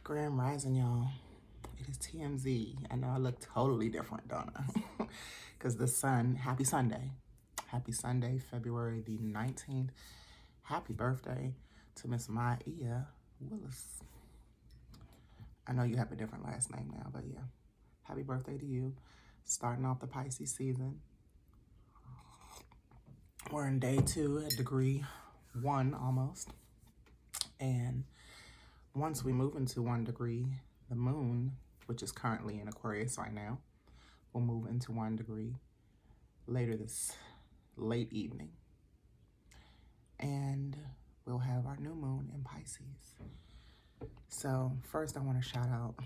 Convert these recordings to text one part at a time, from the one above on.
Grand Rising, y'all. It is TMZ. I know I look totally different, don't I? Because the sun, happy Sunday. Happy Sunday, February the 19th. Happy birthday to Miss Maya Willis. I know you have a different last name now, but yeah. Happy birthday to you. Starting off the Pisces season. We're in day 2 at degree 1 almost. And once we move into 1 degree, the moon, which is currently in Aquarius right now, will move into 1 degree later this late evening. And we'll have our new moon in Pisces. So first I want to shout out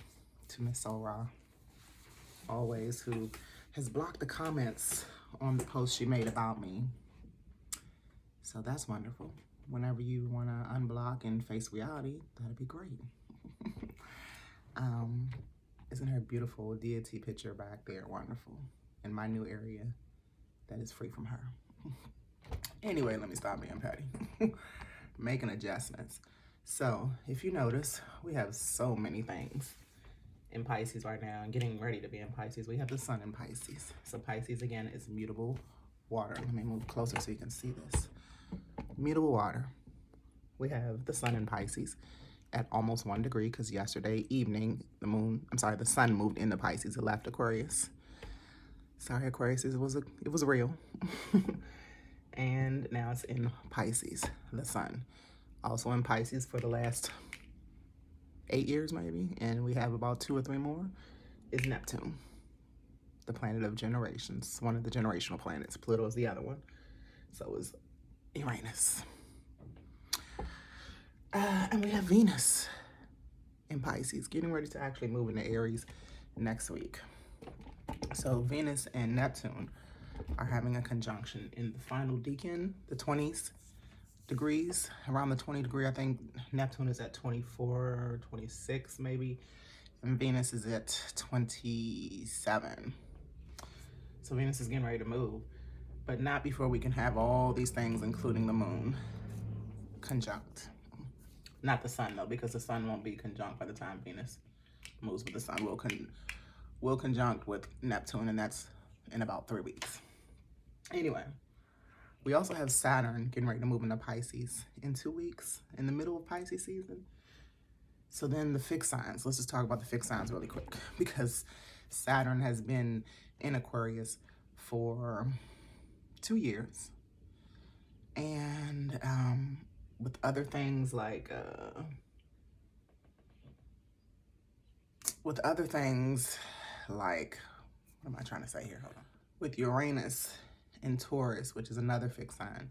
to Miss Sora, always, who has blocked the comments on the post she made about me. So that's wonderful. Whenever you want to unblock and face reality, that'd be great. Isn't her beautiful deity picture back there wonderful? In my new area that is free from her. Anyway, let me stop being petty. Making adjustments. So if you notice, we have so many things in Pisces right now and getting ready to be in Pisces. We have the sun in Pisces. So Pisces, again, is mutable water. Let me move closer so you can see this. Mutable water. We have the sun in Pisces at almost 1 degree because yesterday evening, the sun moved into Pisces. It left Aquarius. Sorry, Aquarius, it was real. And now it's in Pisces, the sun. Also in Pisces for the last 8 years maybe, and we have about 2 or 3 more, is Neptune, the planet of generations, one of the generational planets. Pluto is the other one. So is Uranus. And we have Venus in Pisces, getting ready to actually move into Aries next week. So Venus and Neptune are having a conjunction in the final decan, the 20s degrees, around the 20 degree. I think Neptune is at 24, 26 maybe, and Venus is at 27. So Venus is getting ready to move, but not before we can have all these things, including the moon, conjunct. Not the sun though, because the sun won't be conjunct by the time Venus moves, but the sun will conjunct with Neptune, and that's in about 3 weeks. Anyway, we also have Saturn getting ready to move into Pisces in 2 weeks, in the middle of Pisces season. So then the fixed signs, let's just talk about the fixed signs really quick, because Saturn has been in Aquarius for 2 years. And with other things like, what am I trying to say here? Hold on. With Uranus in Taurus, which is another fixed sign,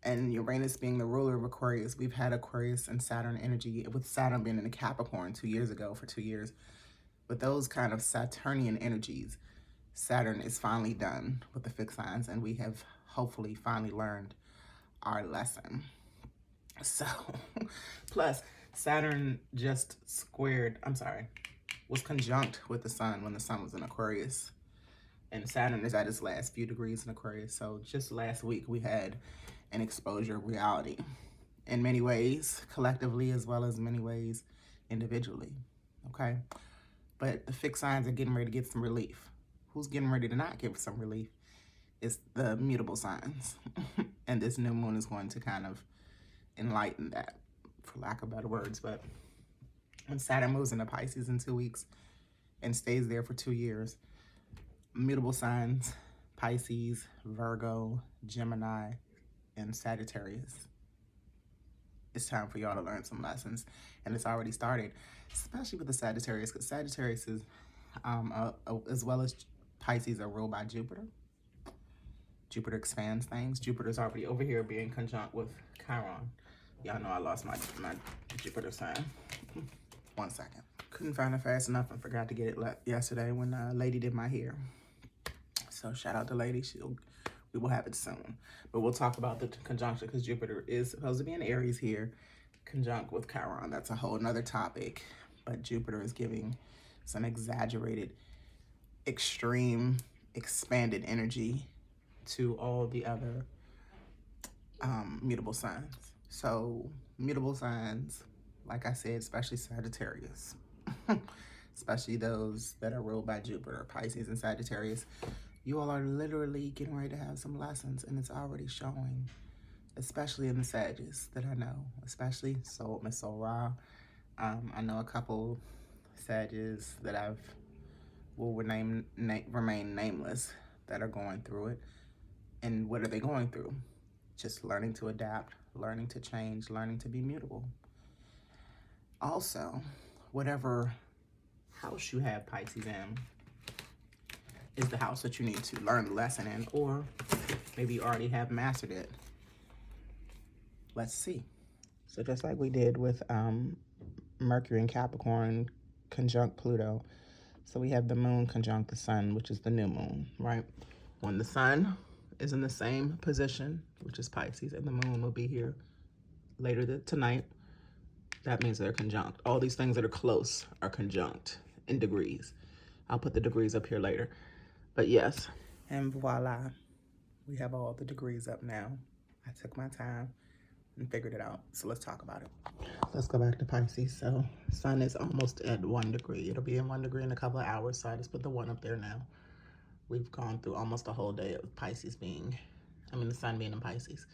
and Uranus being the ruler of Aquarius, we've had Aquarius and Saturn energy, with Saturn being in a Capricorn 2 years ago for 2 years. With those kind of Saturnian energies, Saturn is finally done with the fixed signs, and we have hopefully finally learned our lesson. So, plus Saturn was conjunct with the sun when the sun was in Aquarius. And Saturn is at its last few degrees in Aquarius. So just last week, we had an exposure of reality in many ways, collectively, as well as many ways individually, okay? But the fixed signs are getting ready to get some relief. Who's getting ready to not give some relief? It's the mutable signs. And this new moon is going to kind of enlighten that, for lack of better words. But when Saturn moves into Pisces in 2 weeks and stays there for 2 years, mutable signs, Pisces, Virgo, Gemini, and Sagittarius. It's time for y'all to learn some lessons. And it's already started, especially with the Sagittarius, because Sagittarius is, as well as Pisces, are ruled by Jupiter. Jupiter expands things. Jupiter's already over here being conjunct with Chiron. Y'all know I lost my Jupiter sign. 1 second. Couldn't find it fast enough and forgot to get it yesterday when Lady did my hair. So shout out to Lady. We will have it soon. But we'll talk about the conjunction because Jupiter is supposed to be in Aries here, conjunct with Chiron. That's a whole nother topic. But Jupiter is giving some exaggerated, extreme, expanded energy to all the other mutable signs. So, mutable signs, like I said, especially Sagittarius, especially those that are ruled by Jupiter, Pisces and Sagittarius, you all are literally getting ready to have some lessons, and it's already showing, especially in the Sagittarius that I know, especially Miss Soul Ra. I know a couple Sagittarius that will remain nameless that are going through it. And what are they going through? Just learning to adapt, learning to change, learning to be mutable. Also, whatever house you have Pisces in is the house that you need to learn the lesson in, or maybe you already have mastered it. Let's see. So just like we did with Mercury and Capricorn conjunct Pluto, so we have the moon conjunct the sun, which is the new moon, right? When the sun is in the same position, which is Pisces, and the moon will be here later tonight, that means they're conjunct. All these things that are close are conjunct in degrees. I'll put the degrees up here later. But yes, and voila, we have all the degrees up now. I took my time and figured it out. So let's talk about it. Let's go back to Pisces. So sun is almost at 1 degree. It'll be in 1 degree in a couple of hours. So I just put the 1 up there now. We've gone through almost a whole day of Pisces the sun being in Pisces.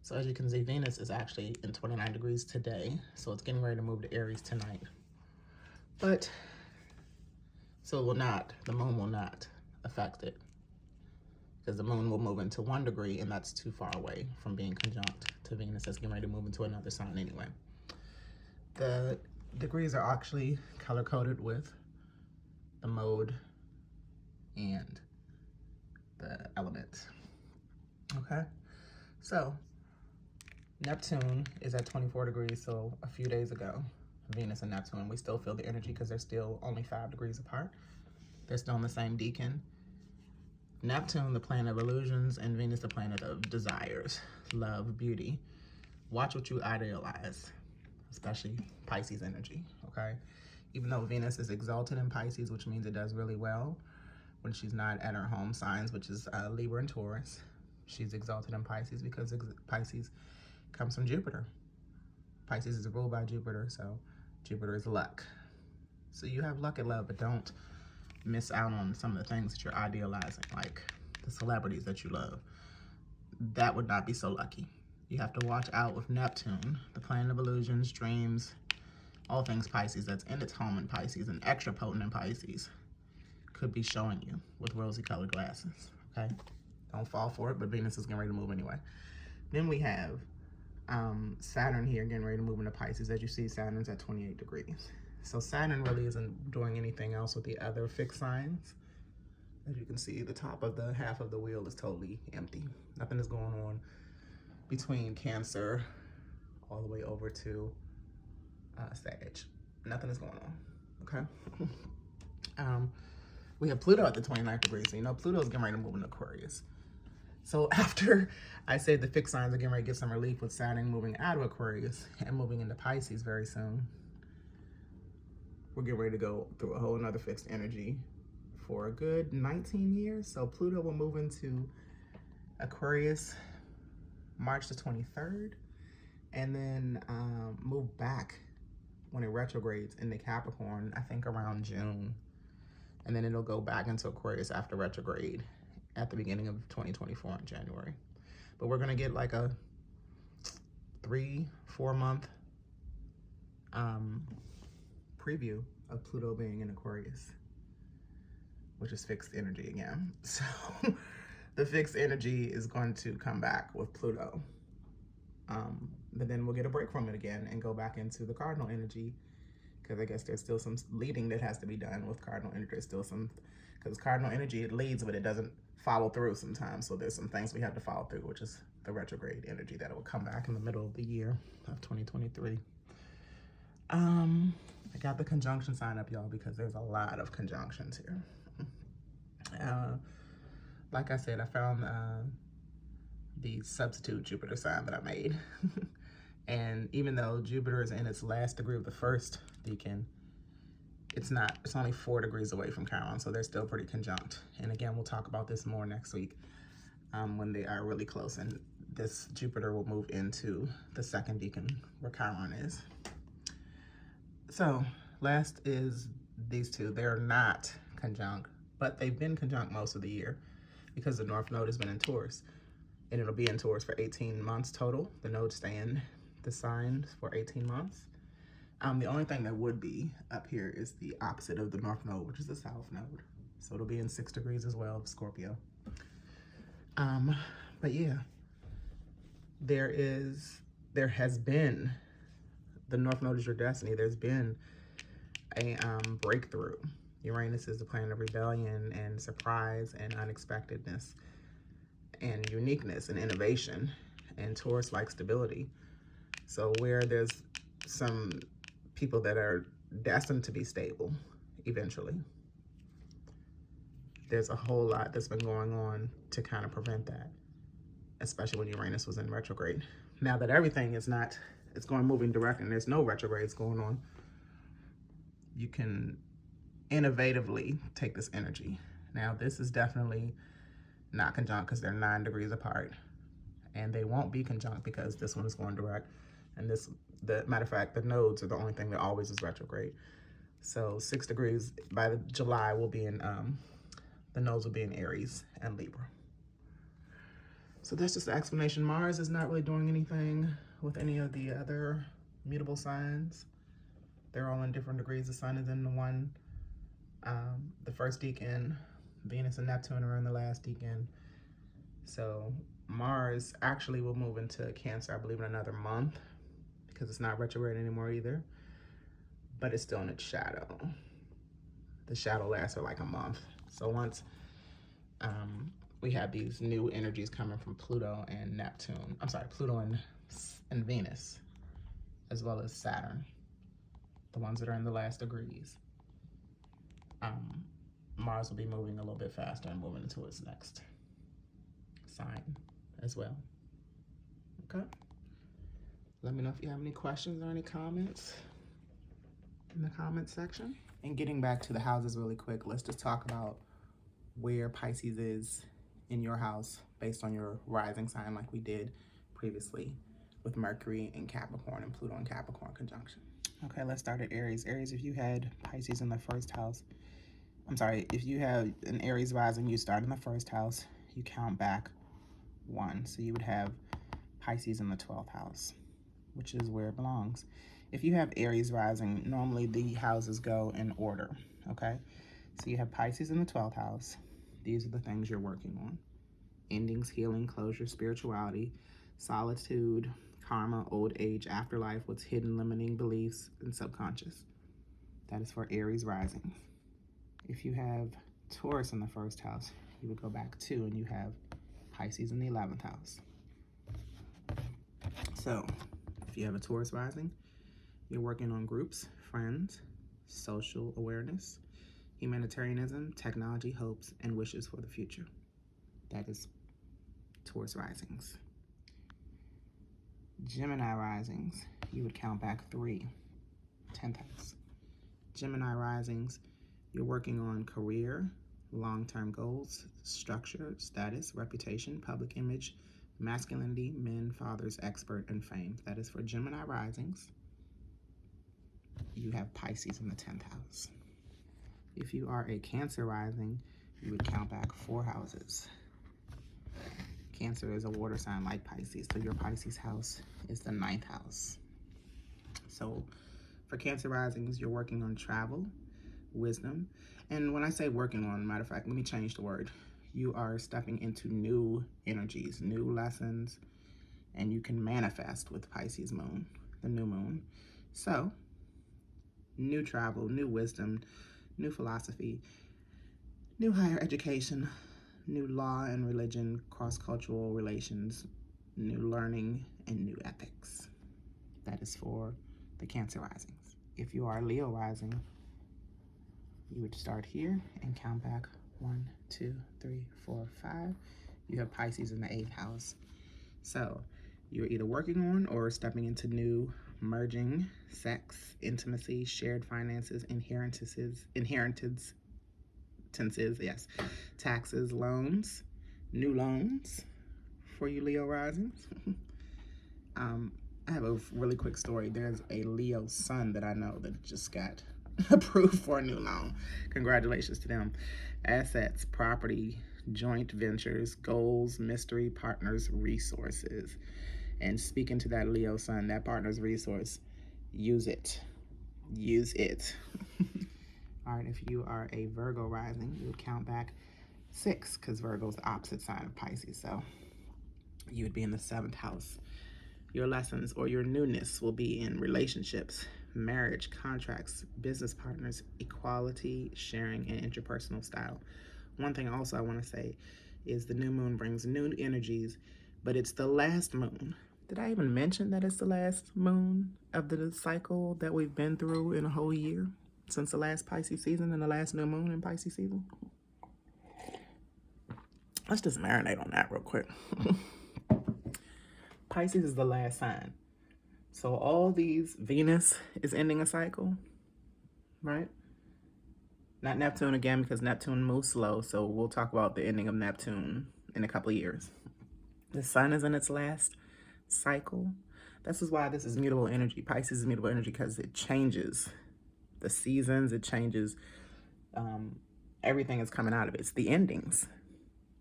So as you can see, Venus is actually in 29 degrees today. So it's getting ready to move to Aries tonight. But, so the moon will not affect it. Because the moon will move into 1 degree, and that's too far away from being conjunct to Venus. That's getting ready to move into another sign anyway. The degrees are actually color-coded with the mode and the element. Okay? So, Neptune is at 24 degrees, so a few days ago, Venus and Neptune, we still feel the energy because they're still only 5 degrees apart. They're still in the same decan. Neptune, the planet of illusions, and Venus, the planet of desires, love, beauty. Watch what you idealize, especially Pisces energy, okay? Even though Venus is exalted in Pisces, which means it does really well when she's not at her home signs, which is Libra and Taurus. She's exalted in Pisces because Pisces comes from Jupiter. Pisces is ruled by Jupiter, so Jupiter is luck. So you have luck and love, but don't miss out on some of the things that you're idealizing, like the celebrities that you love. That would not be so lucky. You have to watch out with Neptune, the planet of illusions, dreams, all things Pisces that's in its home in Pisces and extra potent in Pisces could be showing you with rosy colored glasses, okay? Don't fall for it, but Venus is getting ready to move anyway. Then we have Saturn here getting ready to move into Pisces. As you see, Saturn's at 28 degrees. So Saturn really isn't doing anything else with the other fixed signs. As you can see, the top of the half of the wheel is totally empty. Nothing is going on between Cancer all the way over to Sag. Nothing is going on, okay? We have Pluto at the 29th degree, so you know Pluto is getting ready to move into Aquarius. So after I say the fixed signs are getting ready to get some relief with Saturn moving out of Aquarius and moving into Pisces very soon, we're getting ready to go through a whole another fixed energy for a good 19 years. So Pluto will move into Aquarius March the 23rd, and then move back when it retrogrades into Capricorn, I think around June. And then it'll go back into Aquarius after retrograde at the beginning of 2024 in January. But we're gonna get like a 3-4 month preview of Pluto being in Aquarius, which is fixed energy again. So the fixed energy is going to come back with Pluto. But then we'll get a break from it again and go back into the cardinal energy, because I guess there's still some leading that has to be done with cardinal energy. There's still some, because cardinal energy, it leads, but it doesn't follow through sometimes. So there's some things we have to follow through, which is the retrograde energy that will come back in the middle of the year of 2023. I got the conjunction sign up, y'all, because there's a lot of conjunctions here. Like I said, I found the substitute Jupiter sign that I made. And even though Jupiter is in its last degree of the first decan, it's only 4 degrees away from Chiron, so they're still pretty conjunct. And again, we'll talk about this more next week when they are really close. And this Jupiter will move into the second decan where Chiron is. So last is these two. They're not conjunct, but they've been conjunct most of the year because the North Node has been in Taurus, and it'll be in Taurus for 18 months total. The nodes stay in the sign for 18 months. The only thing that would be up here is the opposite of the North Node, which is the South Node. So it'll be in 6 degrees as well of Scorpio. But yeah, there has been, the North Node is your destiny. There's been a breakthrough. Uranus is the planet of rebellion and surprise and unexpectedness and uniqueness and innovation, and Taurus likes stability. So where there's some people that are destined to be stable eventually, there's a whole lot that's been going on to kind of prevent that, especially when Uranus was in retrograde. Now that everything is not, it's going moving direct and there's no retrogrades going on, you can innovatively take this energy. Now this is definitely not conjunct because they're 9 degrees apart, and they won't be conjunct because this one is going direct, and this, the matter of fact, the nodes are the only thing that always is retrograde. So 6 degrees by July will be in, the nodes will be in Aries and Libra. So that's just the explanation. Mars is not really doing anything with any of the other mutable signs. They're all in different degrees. The sun is in the one, the first decan. Venus and Neptune are in the last decan. So Mars actually will move into Cancer, I believe, in another month because it's not retrograde anymore either, but it's still in its shadow. The shadow lasts for like a month. So once we have these new energies coming from Pluto and Neptune, I'm sorry, Pluto and Venus, as well as Saturn, the ones that are in the last degrees. Mars will be moving a little bit faster and moving into its next sign as well. Okay. Let me know if you have any questions or any comments in the comments section. And getting back to the houses really quick, let's just talk about where Pisces is in your house based on your rising sign, like we did previously with Mercury in Capricorn and Pluto in Capricorn conjunction. Okay, let's start at Aries. Aries, if you had Pisces in the first house, I'm sorry, if you have an Aries rising, you start in the first house, you count back 1. So you would have Pisces in the 12th house, which is where it belongs. If you have Aries rising, normally the houses go in order, okay? So you have Pisces in the 12th house. These are the things you're working on: endings, healing, closure, spirituality, solitude, karma, old age, afterlife, what's hidden, limiting beliefs, and subconscious. That is for Aries rising. If you have Taurus in the first house, you would go back 2 and you have Pisces in the 11th house. So if you have a Taurus rising, you're working on groups, friends, social awareness, humanitarianism, technology, hopes, and wishes for the future. That is Taurus risings. Gemini risings, you would count back 3, 10th house. Gemini risings, you're working on career, long-term goals, structure, status, reputation, public image, masculinity, men, fathers, expert, and fame. That is for Gemini risings. You have Pisces in the 10th house. If you are a Cancer rising, you would count back 4 houses. Cancer is a water sign like Pisces, so your Pisces house is the 9th house. So for Cancer risings, you're working on travel, wisdom, and when I say working on, matter of fact, let me change the word. You are stepping into new energies, new lessons, and you can manifest with Pisces moon, the new moon. So new travel, new wisdom, new philosophy, new higher education, new law and religion, cross-cultural relations, new learning, and new ethics. That is for the Cancer risings. If you are Leo rising, you would start here and count back 1, 2, 3, 4, 5. You have Pisces in the 8th house. So you're either working on or stepping into new, merging, sex, intimacy, shared finances, inheritances, yes, taxes, loans, new loans, for you Leo risings. I have a really quick story. There's a Leo sun that I know that just got approved for a new loan. Congratulations to them. Assets, property, joint ventures, goals, mystery, partners, resources. And speaking to that Leo sun, that partner's resource, use it. Use it. All right, if you are a Virgo rising, you would count back 6, because Virgo is the opposite sign of Pisces. So you would be in the 7th house. Your lessons or your newness will be in relationships, marriage, contracts, business partners, equality, sharing, and interpersonal style. One thing also I want to say is the new moon brings new energies, but it's the last moon. Did I even mention that it's the last moon of the cycle that we've been through in a whole year since the last Pisces season and the last new moon in Pisces season? Let's just marinate on that real quick. Pisces is the last sign. So all these, Venus is ending a cycle, right? Not Neptune again, because Neptune moves slow. So we'll talk about the ending of Neptune in a couple of years. The sun is in its last cycle. This is why this is mutable energy. Pisces is mutable energy because it changes the seasons. It changes, everything is coming out of it. It's the endings,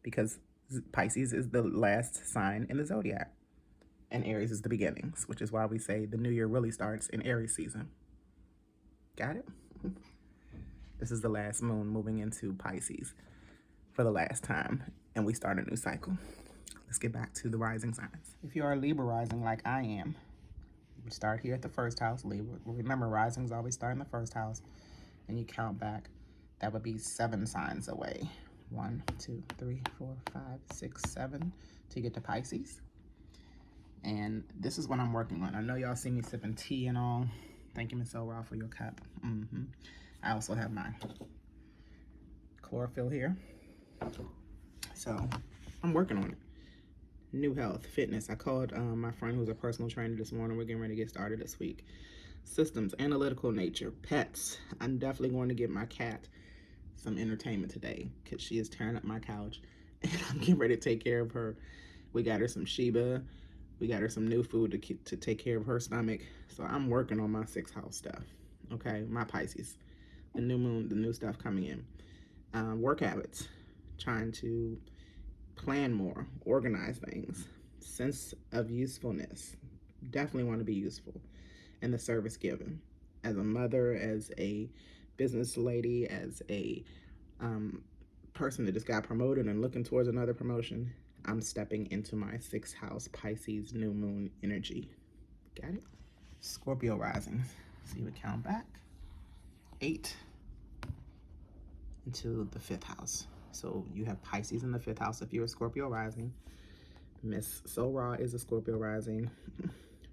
because Pisces is the last sign in the zodiac. And Aries is the beginnings, which is why we say the new year really starts in Aries season. Got it? This is the last moon moving into Pisces for the last time, and we start a new cycle. Let's get back to the rising signs. If you are Libra rising like I am, you start here at the 1st house, Libra. Remember, risings always start in the 1st house, and you count back. That would be 7 signs away. 1, 2, 3, 4, 5, 6, 7 to get to Pisces. And this is what I'm working on. I know y'all see me sipping tea and all. Thank you, Miss O'Rourke, for your cup. I also have my chlorophyll here. So I'm working on it. New health, fitness. I called my friend who's a personal trainer this morning. We're getting ready to get started this week. Systems, analytical nature, pets. I'm definitely going to get my cat some entertainment today because she is tearing up my couch. And I'm getting ready to take care of her. We got her some Sheba. We got her some new food to take care of her stomach. So I'm working on my 6th house stuff, okay? My Pisces, the new moon, the new stuff coming in. Work habits, trying to plan more, organize things. Sense of usefulness, definitely want to be useful. And the service given. As a mother, as a business lady, as a person that just got promoted and looking towards another promotion, I'm stepping into my 6th house Pisces new moon energy. Got it? Scorpio risings. So you would count back 8 into the 5th house. So you have Pisces in the 5th house if you're a Scorpio rising. Miss So Raw is a Scorpio rising.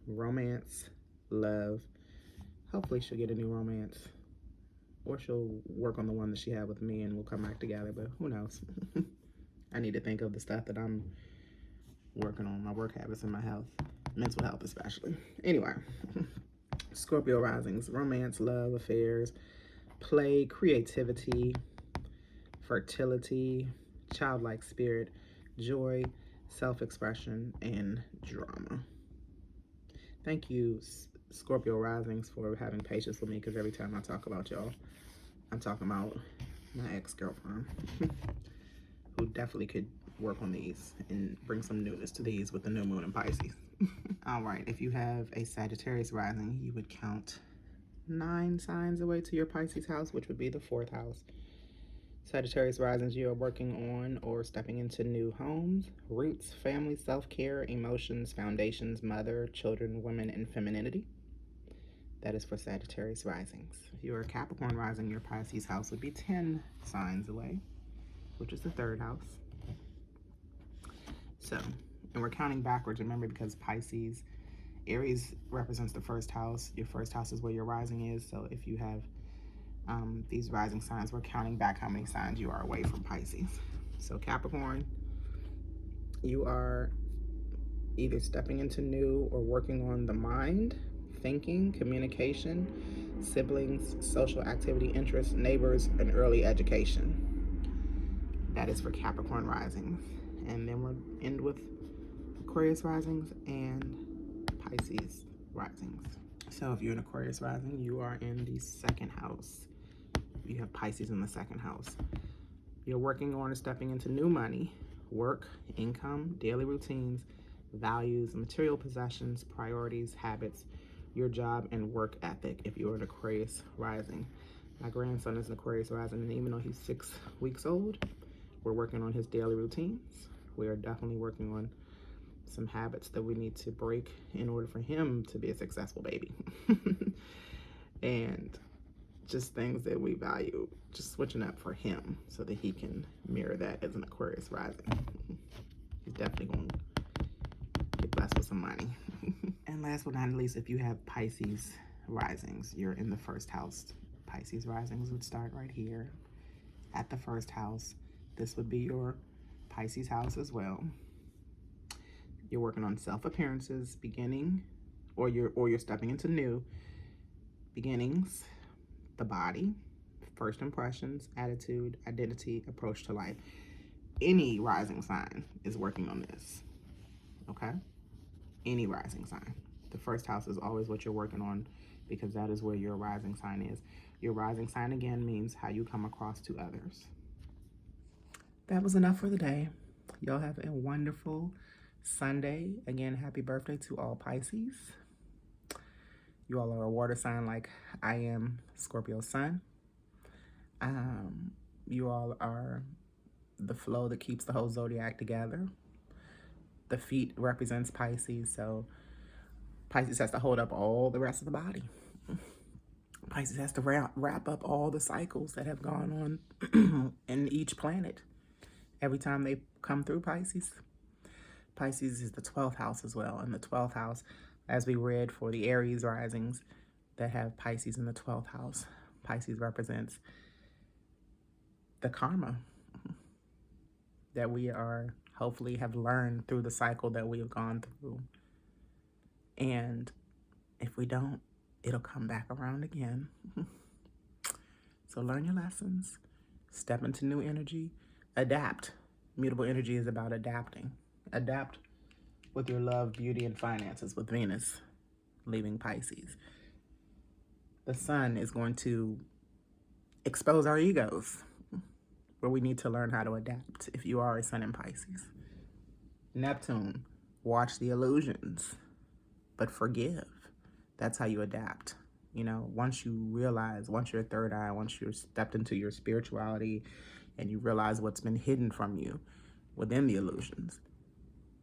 Romance, love. Hopefully she'll get a new romance. Or she'll work on the one that she had with me and we'll come back together, but who knows? I need to think of the stuff that I'm working on, my work habits and my health, mental health especially. Anyway, Scorpio risings, romance, love, affairs, play, creativity, fertility, childlike spirit, joy, self-expression, and drama. Thank you, Scorpio risings, for having patience with me, because every time I talk about y'all, I'm talking about my ex-girlfriend. Who definitely could work on these and bring some newness to these with the new moon in Pisces. All right, if you have a Sagittarius rising, you would count 9 signs away to your Pisces house, which would be the 4th house. Sagittarius risings, you are working on or stepping into new homes, roots, family, self-care, emotions, foundations, mother, children, women, and femininity. That is for Sagittarius risings. If you are a Capricorn rising, your Pisces house would be 10 signs away, which is the 3rd house. So, and we're counting backwards, remember, because Pisces, Aries represents the 1st house. Your 1st house is where your rising is. So if you have these rising signs, we're counting back how many signs you are away from Pisces. So Capricorn, you are either stepping into new or working on the mind, thinking, communication, siblings, social activity, interests, neighbors, and early education. That is for Capricorn risings. And then we'll end with Aquarius risings and Pisces risings. So if you're an Aquarius rising, you are in the second house. You have Pisces in the second house. You're working on and stepping into new money, work, income, daily routines, values, material possessions, priorities, habits, your job, and work ethic if you're an Aquarius rising. My grandson is an Aquarius rising, and even though he's 6 weeks old, we're working on his daily routines. We are definitely working on some habits that we need to break in order for him to be a successful baby. And just things that we value, just switching up for him so that he can mirror that as an Aquarius rising. He's definitely going to get blessed with some money. And last but not least, if you have Pisces risings, you're in the first house. Pisces risings would start right here at the first house. This would be your Pisces house as well. You're working on self-appearances, beginning, or you're stepping into new beginnings, the body, first impressions, attitude, identity, approach to life. Any rising sign is working on this, okay? Any rising sign. The first house is always what you're working on because that is where your rising sign is. Your rising sign, again, means how you come across to others. That was enough for the day. Y'all have a wonderful Sunday. Again, happy birthday to all Pisces. You all are a water sign like I am, Scorpio sun. You all are the flow that keeps the whole zodiac together. The feet represents Pisces, so Pisces has to hold up all the rest of the body. Pisces has to wrap up all the cycles that have gone on in each planet. Every time they come through Pisces. Pisces is the 12th house as well. And the 12th house, as we read for the Aries risings that have Pisces in the 12th house, Pisces represents the karma that we are hopefully have learned through the cycle that we have gone through. And if we don't, it'll come back around again. So learn your lessons, step into new energy, adapt. Mutable energy is about adapting. Adapt with your love, beauty, and finances with Venus leaving Pisces. The sun is going to expose our egos, where we need to learn how to adapt if you are a sun in Pisces. Neptune, watch the illusions, but forgive. That's how you adapt. You know, once you realize, once your third eye, once you're stepped into your spirituality and you realize what's been hidden from you within the illusions,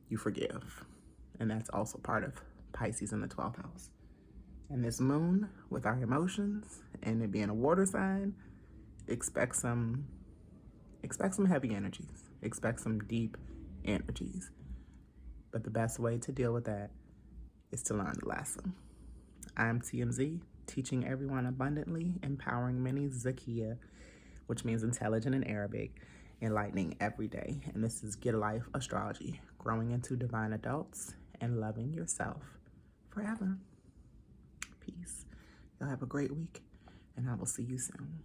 you forgive. And that's also part of Pisces in the 12th house. And this moon, with our emotions and it being a water sign, expect some heavy energies. Expect some deep energies. But the best way to deal with that is to learn the lesson. I'm TMZ, teaching everyone abundantly, empowering many, Zakia, which means intelligent in Arabic, enlightening every day. And this is Get a Life Astrology, growing into divine adults and loving yourself forever. Peace. Y'all have a great week, and I will see you soon.